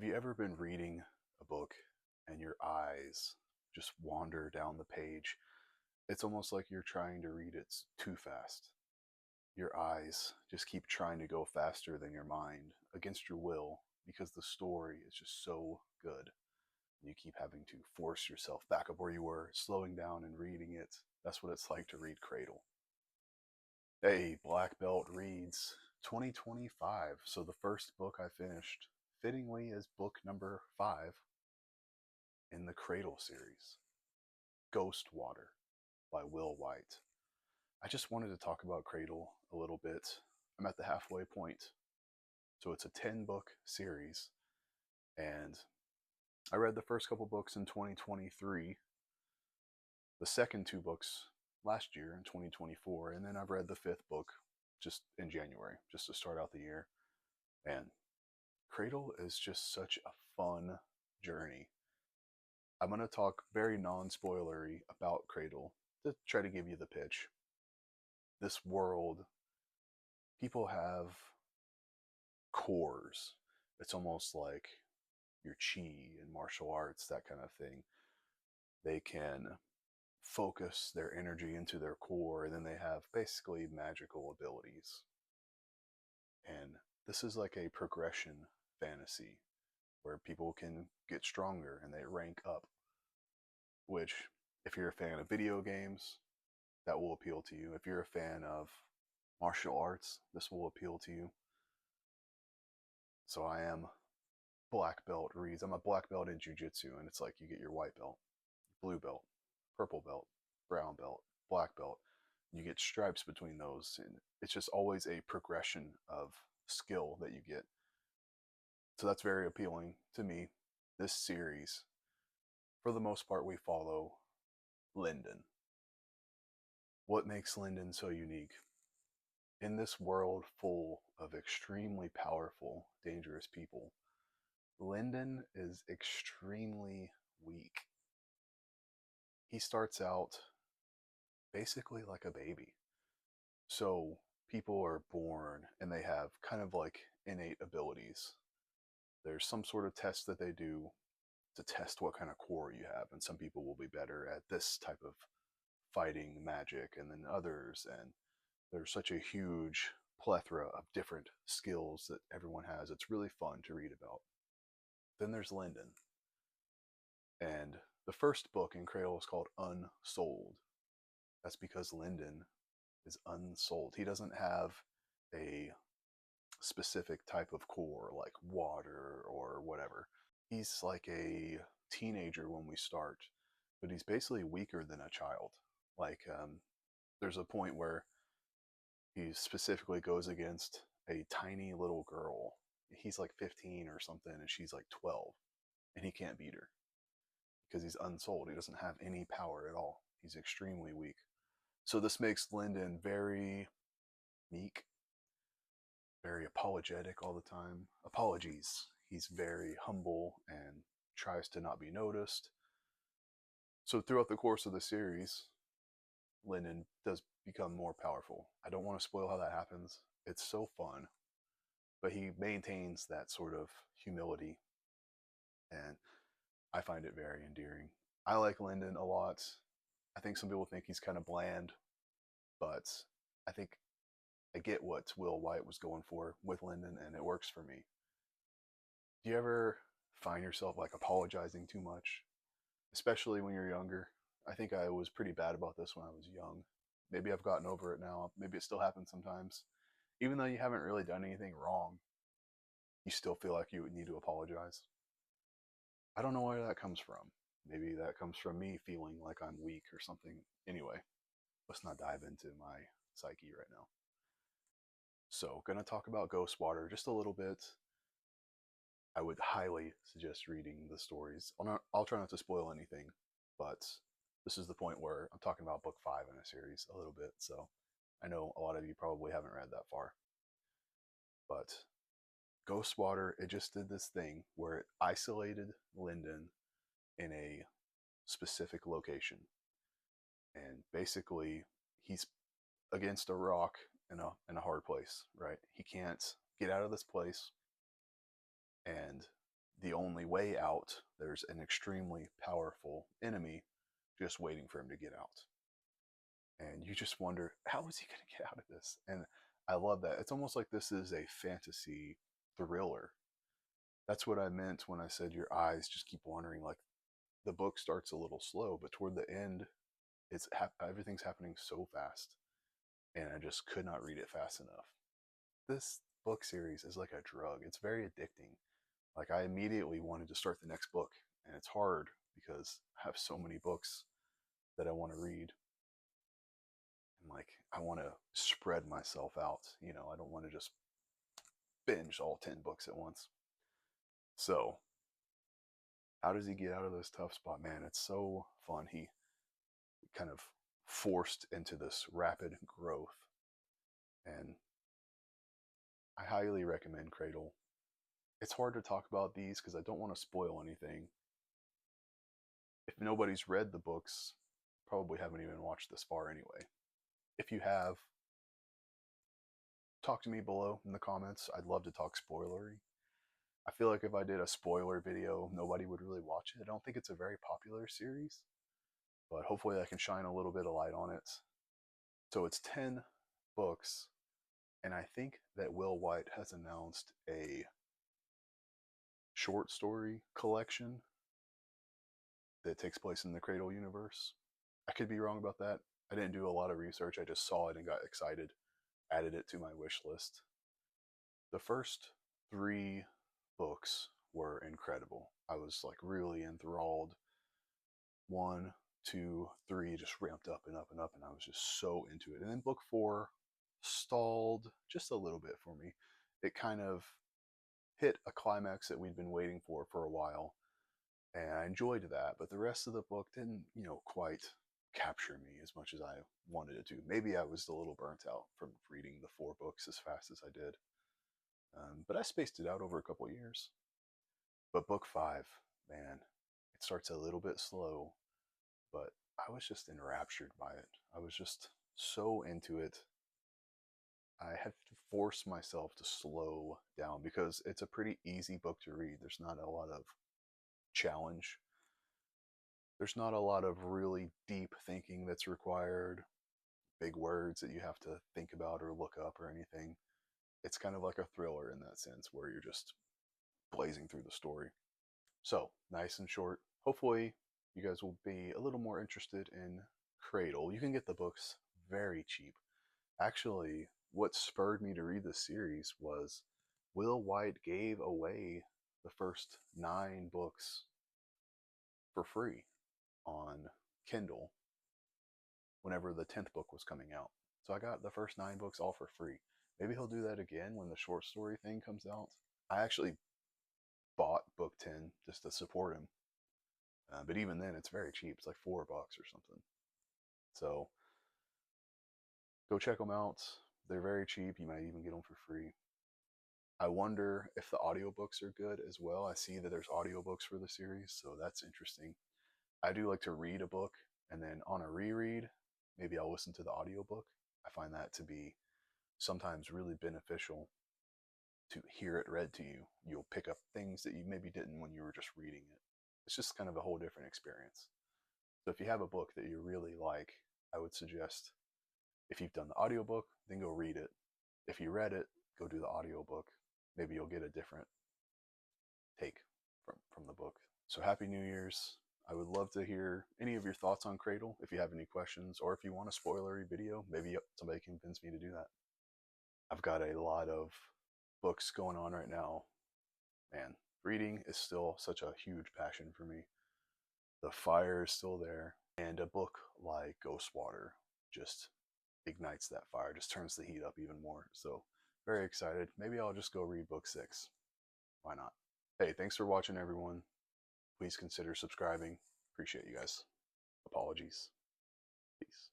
Have you ever been reading a book and your eyes just wander down the page? It's almost like you're trying to read it too fast. Your eyes just keep trying to go faster than your mind against your will because the story is just so good. You keep having to force yourself back up where you were, slowing down and reading it. That's what it's like to read Cradle. Hey, Black Belt reads 2025. So the first book I finished, fittingly, is book number 5 in the Cradle series, Ghostwater by Will Wight. I just wanted to talk about Cradle a little bit. I'm at the halfway point. So it's a 10-book series, and I read the first couple books in 2023, the second 2 books last year in 2024, and then I've read the 5th book just in January, just to start out the year. And Cradle is just such a fun journey. I'm going to talk very non-spoilery about Cradle to try to give you the pitch. This world, people have cores. It's almost like your chi and martial arts, that kind of thing. They can focus their energy into their core, and then they have basically magical abilities. And this is like a progression fantasy where people can get stronger and they rank up, which, if you're a fan of video games, that will appeal to you. If you're a fan of martial arts, this will appeal to you. So I am black belt reads. I'm a black belt in jiu-jitsu, and it's like you get your white belt, blue belt, purple belt, brown belt, black belt. You get stripes between those, and it's just always a progression of skill that you get. So that's very appealing to me. This series, for the most part, we follow Lyndon. What makes Lyndon so unique? In this world full of extremely powerful, dangerous people, Lyndon is extremely weak. He starts out basically like a baby. So people are born and they have kind of like innate abilities. There's some sort of test that they do to test what kind of core you have, and some people will be better at this type of fighting magic and then others, and there's such a huge plethora of different skills that everyone has. It's really fun to read about. Then there's Lyndon, and the first book in Cradle is called Unsold. That's because Lyndon is unsold. He doesn't have a specific type of core like water or whatever. He's like a teenager when we start, but he's basically weaker than a child. Like, there's a point where he specifically goes against a tiny little girl. He's like 15 or something, and she's like 12, and he can't beat her because he's unsold. He doesn't have any power at all. He's extremely weak. So this makes Lyndon very meek, very apologetic all the time. Apologies. He's very humble and tries to not be noticed. So throughout the course of the series, Lyndon does become more powerful. I don't want to spoil how that happens. It's so fun. But he maintains that sort of humility, and I find it very endearing. I like Lyndon a lot. I think some people think he's kind of bland, but I think I get what Will Wight was going for with Lyndon, and it works for me. Do you ever find yourself like apologizing too much, especially when you're younger? I think I was pretty bad about this when I was young. Maybe I've gotten over it now. Maybe it still happens sometimes. Even though you haven't really done anything wrong, you still feel like you would need to apologize. I don't know where that comes from. Maybe that comes from me feeling like I'm weak or something. Anyway, let's not dive into my psyche right now. So, gonna talk about Ghostwater just a little bit. I would highly suggest reading the stories. I'll try not to spoil anything, but this is the point where I'm talking about book 5 in a series a little bit, so I know a lot of you probably haven't read that far. But Ghostwater, it just did this thing where it isolated Lyndon in a specific location. And basically, he's against a rock in a hard place, right? He can't get out of this place, and the only way out, there's an extremely powerful enemy just waiting for him to get out. And you just wonder, how is he going to get out of this? And I love that. It's almost like this is a fantasy thriller. That's what I meant when I said your eyes just keep wandering. Like the book starts a little slow, but toward the end, everything's happening so fast, and I just could not read it fast enough. This book series is like a drug. It's very addicting. Like I immediately wanted to start the next book, and it's hard because I have so many books that I want to read. And like I want to spread myself out, I don't want to just binge all 10 books at once. So, how does he get out of this tough spot? Man, it's so fun. He kind of forced into this rapid growth. And I highly recommend Cradle. It's hard to talk about these because I don't want to spoil anything. If nobody's read the books, probably haven't even watched this far anyway. If you have, talk to me below in the comments. I'd love to talk spoilery. I feel like if I did a spoiler video, nobody would really watch it. I don't think it's a very popular series, but hopefully I can shine a little bit of light on it. So it's 10 books, and I think that Will Wight has announced a short story collection that takes place in the Cradle universe. I could be wrong about that. I didn't do a lot of research. I just saw it and got excited, added it to my wish list. The first 3 books were incredible. I was like really enthralled. 1, 2, 3 just ramped up and up and up, and I was just so into it. And then book 4 stalled just a little bit for me. It kind of hit a climax that we'd been waiting for a while, and I enjoyed that, but the rest of the book didn't, quite capture me as much as I wanted it to. Maybe I was a little burnt out from reading the 4 books as fast as I did. But I spaced it out over a couple years. But book 5, man, it starts a little bit slow, but I was just enraptured by it. I was just so into it. I had to force myself to slow down because it's a pretty easy book to read. There's not a lot of challenge. There's not a lot of really deep thinking that's required, big words that you have to think about or look up or anything. It's kind of like a thriller in that sense where you're just blazing through the story. So, nice and short. Hopefully, you guys will be a little more interested in Cradle. You can get the books very cheap. Actually, what spurred me to read this series was Will Wight gave away the first 9 books for free on Kindle whenever the 10th book was coming out. So I got the first 9 books all for free. Maybe he'll do that again when the short story thing comes out. I actually bought book 10 just to support him. But even then, it's very cheap. It's like $4 or something. So go check them out. They're very cheap. You might even get them for free. I wonder if the audiobooks are good as well. I see that there's audiobooks for the series, so that's interesting. I do like to read a book, and then on a reread, maybe I'll listen to the audiobook. I find that to be sometimes really beneficial to hear it read to you. You'll pick up things that you maybe didn't when you were just reading it. It's just kind of a whole different experience. So if you have a book that you really like, I would suggest if you've done the audiobook, then go read it. If you read it, go do the audiobook. Maybe you'll get a different take from the book. So happy New Year's. I would love to hear any of your thoughts on Cradle. If you have any questions, or if you want a spoilery video, maybe somebody can convince me to do that. I've got a lot of books going on right now. Man, reading is still such a huge passion for me. The fire is still there, and a book like Ghostwater just ignites that fire, just turns the heat up even more. So very excited. Maybe I'll just go read book 6. Why not? Hey, thanks for watching, everyone. Please consider subscribing. Appreciate you guys. Apologies. Peace.